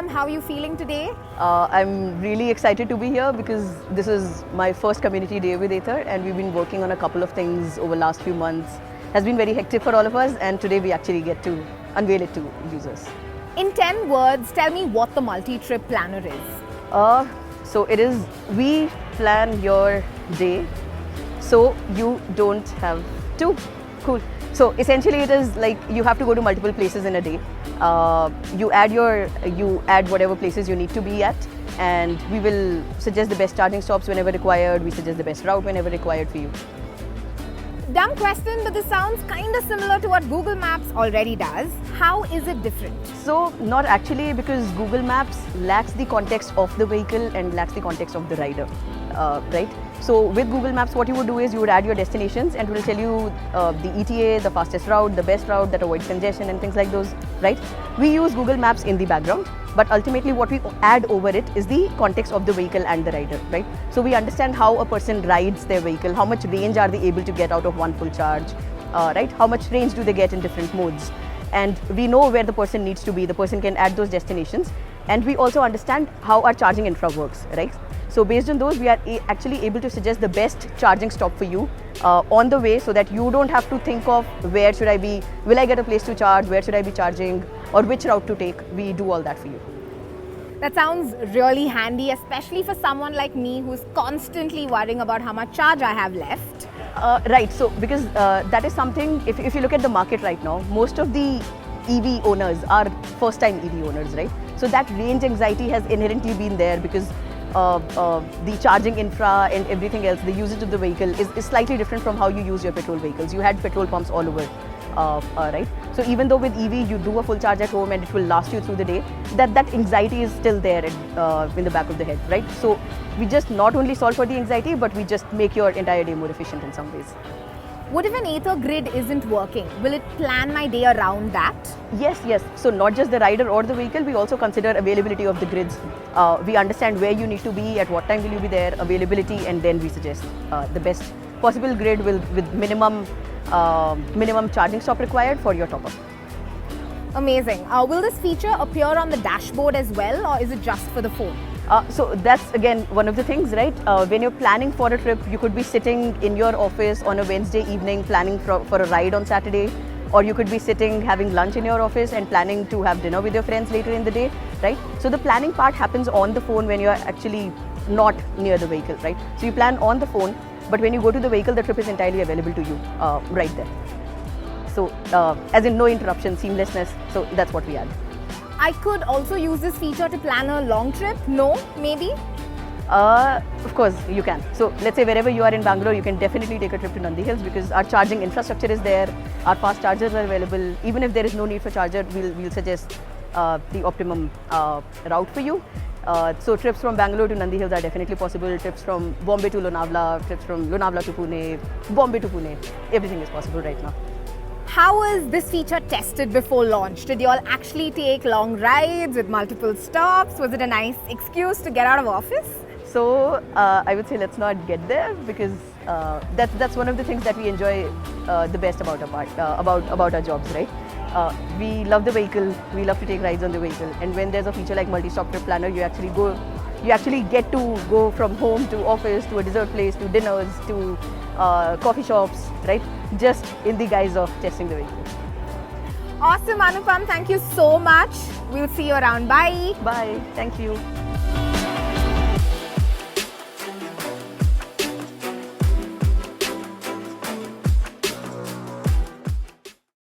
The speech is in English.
Anupam, how are you feeling today? I'm really excited to be here because this is my first community day with Ather, and we've been working on a couple of things over the last few months. Has been very hectic for all of us, and today we actually get to unveil it to users. In 10 words, tell me what the multi-trip planner is. So it is, we plan your day so you don't have to. Cool. So essentially it is like you have to go to multiple places in a day. You add whatever places you need to be at, and we will suggest the best charging stops whenever required. We suggest the best route whenever required for you. Dumb question, but this sounds kind of similar to what Google Maps already does. How is it different? So not actually, because Google Maps lacks the context of the vehicle and lacks the context of the rider, right? So with Google Maps, what you would do is you would add your destinations and it will tell you the ETA, the fastest route, the best route that avoids congestion and things like those, right? We use Google Maps in the background, but ultimately what we add over it is the context of the vehicle and the rider, right? So we understand how a person rides their vehicle, how much range are they able to get out of one full charge, right? How much range do they get in different modes? And we know where the person needs to be. The person can add those destinations, and we also understand how our charging infra works, right? So based on those, we are actually able to suggest the best charging stop for you on the way, so that you don't have to think of where should I be, will I get a place to charge, where should I be charging, or which route to take. We do all that for you. That sounds really handy, especially for someone like me who's constantly worrying about how much charge I have left. Right, so because that is something, if you look at the market right now, most of the EV owners are first-time EV owners, right? So that range anxiety has inherently been there because the charging infra and everything else, the usage of the vehicle is slightly different from how you use your petrol vehicles. You had petrol pumps all over, right? So even though with EV you do a full charge at home and it will last you through the day, that anxiety is still there in the back of the head, right? So we just not only solve for the anxiety, but we just make your entire day more efficient in some ways. What if an Ather grid isn't working? Will it plan my day around that? Yes. So not just the rider or the vehicle, we also consider availability of the grids. We understand where you need to be, at what time will you be there, availability, and then we suggest the best possible grid with minimum charging stop required for your top-up. Amazing. Will this feature appear on the dashboard as well, or is it just for the phone? So that's again one of the things, right? When you're planning for a trip, you could be sitting in your office on a Wednesday evening planning for a ride on Saturday, or you could be sitting having lunch in your office and planning to have dinner with your friends later in the day, right? So the planning part happens on the phone when you're actually not near the vehicle, right? So you plan on the phone, but when you go to the vehicle, the trip is entirely available to you right there. So as in no interruption, seamlessness, so that's what we add. I could also use this feature to plan a long trip? No? Maybe? Of course, you can. So let's say wherever you are in Bangalore, you can definitely take a trip to Nandi Hills because our charging infrastructure is there, our fast chargers are available. Even if there is no need for charger, we'll suggest the optimum route for you. So trips from Bangalore to Nandi Hills are definitely possible. Trips from Bombay to Lonavala, trips from Lonavala to Pune, Bombay to Pune, everything is possible right now. How was this feature tested before launch? Did you all actually take long rides with multiple stops? Was it a nice excuse to get out of office? So I would say let's not get there because that's one of the things that we enjoy the best about our jobs, right? We love the vehicle, we love to take rides on the vehicle, and when there's a feature like multi-stop trip planner, you actually get to go from home to office to a dessert place to dinners to coffee shops, right? Just in the guise of testing the vehicle. Awesome, Anupam. Thank you so much. We'll see you around. Bye. Bye. Thank you.